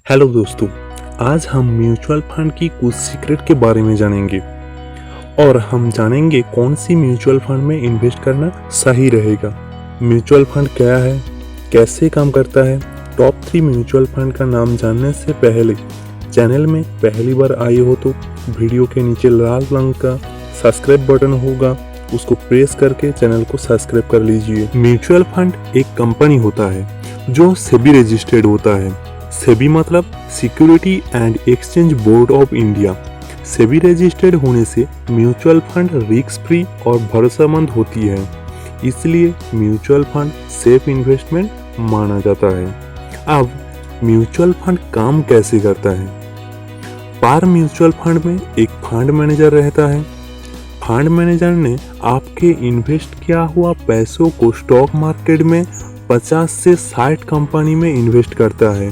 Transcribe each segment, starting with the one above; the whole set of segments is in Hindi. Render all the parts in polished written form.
हेलो दोस्तों, आज हम म्यूचुअल फंड की कुछ सीक्रेट के बारे में जानेंगे और हम जानेंगे कौन सी म्यूचुअल फंड में इन्वेस्ट करना सही रहेगा। म्यूचुअल फंड क्या है, कैसे काम करता है। टॉप 3 म्यूचुअल फंड का नाम जानने से पहले चैनल में पहली बार आए हो तो वीडियो के नीचे लाल रंग का सब्सक्राइब बटन होगा, उसको प्रेस करके चैनल को सब्सक्राइब कर लीजिए। म्यूचुअल फंड एक कंपनी होता है जो सेबी रजिस्टर्ड होता है। सेबी मतलब security and exchange board of India. SEBI registered होने से म्यूचुअल फंड रिस्क फ्री और भरोसेमंद होती है, इसलिए म्यूचुअल फंड सेफ इन्वेस्टमेंट माना जाता है। अब म्यूचुअल फंड काम कैसे करता है। पर म्यूचुअल फंड में एक फंड मैनेजर रहता है। फंड मैनेजर ने आपके इन्वेस्ट किया हुआ पैसों को स्टॉक मार्केट में 50 से 60 कंपनी में इन्वेस्ट करता है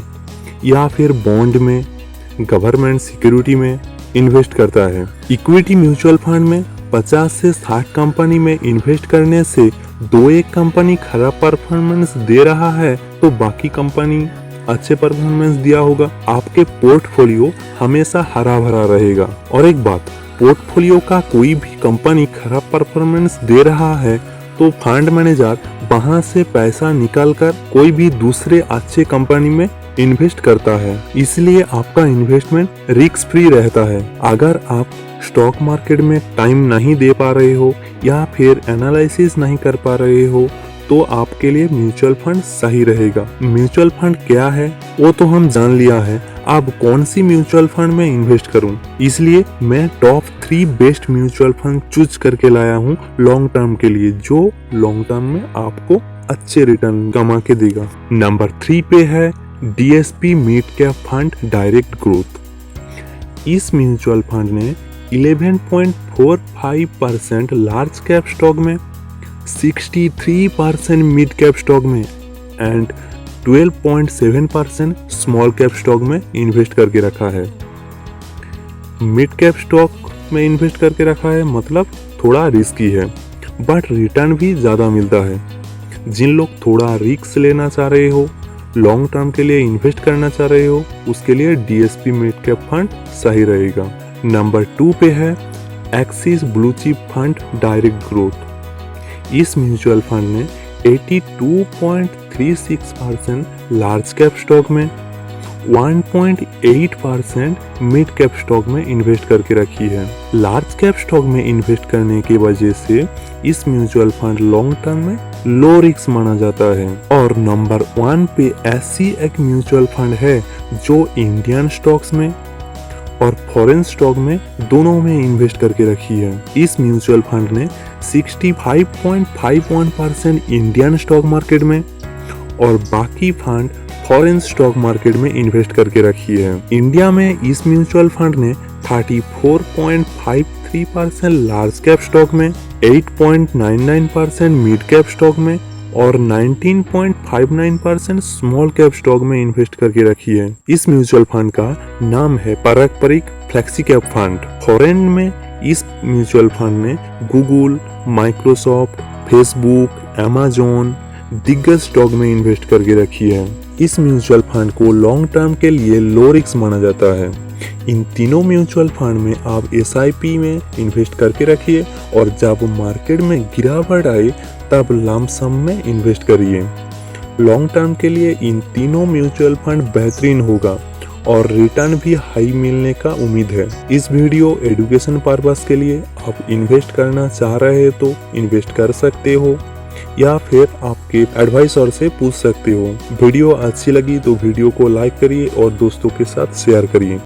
या फिर बॉन्ड में, गवर्नमेंट सिक्योरिटी में इन्वेस्ट करता है। इक्विटी म्यूचुअल फंड में 50 से 60 कंपनी में इन्वेस्ट करने से एक कंपनी खराब परफॉर्मेंस दे रहा है तो बाकी कंपनी अच्छे परफॉर्मेंस दिया होगा। आपके पोर्टफोलियो हमेशा हरा भरा रहेगा। और एक बात, पोर्टफोलियो का कोई भी कंपनी खराब परफॉर्मेंस दे रहा है तो फंड मैनेजर वहां से पैसा निकालकर कोई भी दूसरे अच्छे कंपनी में इन्वेस्ट करता है, इसलिए आपका इन्वेस्टमेंट रिस्क फ्री रहता है। अगर आप स्टॉक मार्केट में टाइम नहीं दे पा रहे हो या फिर एनालिसिस नहीं कर पा रहे हो तो आपके लिए म्यूचुअल फंड सही रहेगा। म्यूचुअल फंड क्या है वो तो हम जान लिया है, अब कौन सी म्यूचुअल फंड में इन्वेस्ट करूं, इसलिए मैं top 3 best mutual fund choose करके लाया हूं लॉन्ग टर्म के लिए, जो लॉन्ग टर्म में आपको अच्छे रिटर्न कमा के देगा। नंबर 3 पे है DSP mid cap fund direct growth. इस म्यूचुअल फंड ने 11.45% लार्ज कैप स्टॉक में, 63% मिड कैप स्टॉक में एंड 12.7% स्मॉल कैप स्टॉक में इन्वेस्ट करके रखा है। मिड कैप स्टॉक में इन्वेस्ट करके रखा है मतलब थोड़ा रिस्की है बट रिटर्न भी ज़्यादा मिलता है। जिन लोग थोड़ा रिस्क लेना चाह रहे हो, लॉन्ग टर्म के लिए इन्वेस्ट करना चाह रहे हो, उसके लिए DSP मिड कैप फंड सही रहेगा। नंबर 2 पे है axis blue chip fund direct growth. इस म्यूचुअल फंड ने 82.36% लार्ज कैप स्टॉक में, 1.8% मिड कैप स्टॉक में इन्वेस्ट करके रखी है। लार्ज कैप स्टॉक में इन्वेस्ट करने की वजह से इस म्यूचुअल फंड लॉन्ग टर्म में लो रिस्क माना जाता है। और नंबर 1 पे ऐसी एक म्यूचुअल फंड है जो इंडियन स्टॉक्स में और फॉरेन स्टॉक में दोनों में इन्वेस्ट करके रखी है। इस म्यूचुअल फंड ने 65.51% इंडियन स्टॉक मार्केट में और बाकी फंड फॉरेन स्टॉक मार्केट में इन्वेस्ट करके रखी है। इंडिया में इस म्यूचुअल फंड ने 34.53% लार्ज कैप स्टॉक में, 8.99% मिड कैप स्टॉक में और 19.59% स्मॉल कैप स्टॉक में इन्वेस्ट करके रखी है। इस म्यूचुअल फंड का नाम है पारंपरिक फ्लेक्सी कैप फंड। फॉरेन में इस म्यूचुअल फंड ने गूगल, माइक्रोसॉफ्ट, फेसबुक, अमेज़न दिग्गज स्टॉक में इन्वेस्ट करके रखी है। इस म्यूचुअल फंड को लॉन्ग टर्म के लिए लो रिस्क माना जाता है। इन तीनों म्यूचुअल फंड में आप SIP में इन्वेस्ट करके रखिए और जब मार्केट में गिरावट आए तब लंप सम में इन्वेस्ट करिए। लॉन्ग टर्म के लिए इन तीनों म्यूचुअल फंड बेहतरीन होगा और रिटर्न भी हाई मिलने का उम्मीद है। इस वीडियो एजुकेशन पर्पस के लिए आप इन्वेस्ट करना चाह रहे हैं तो इन्वेस्ट कर सकते हो या फिर आपके एडवाइजर से पूछ सकते हो। वीडियो अच्छी लगी तो वीडियो को लाइक करिए और दोस्तों के साथ शेयर करिए।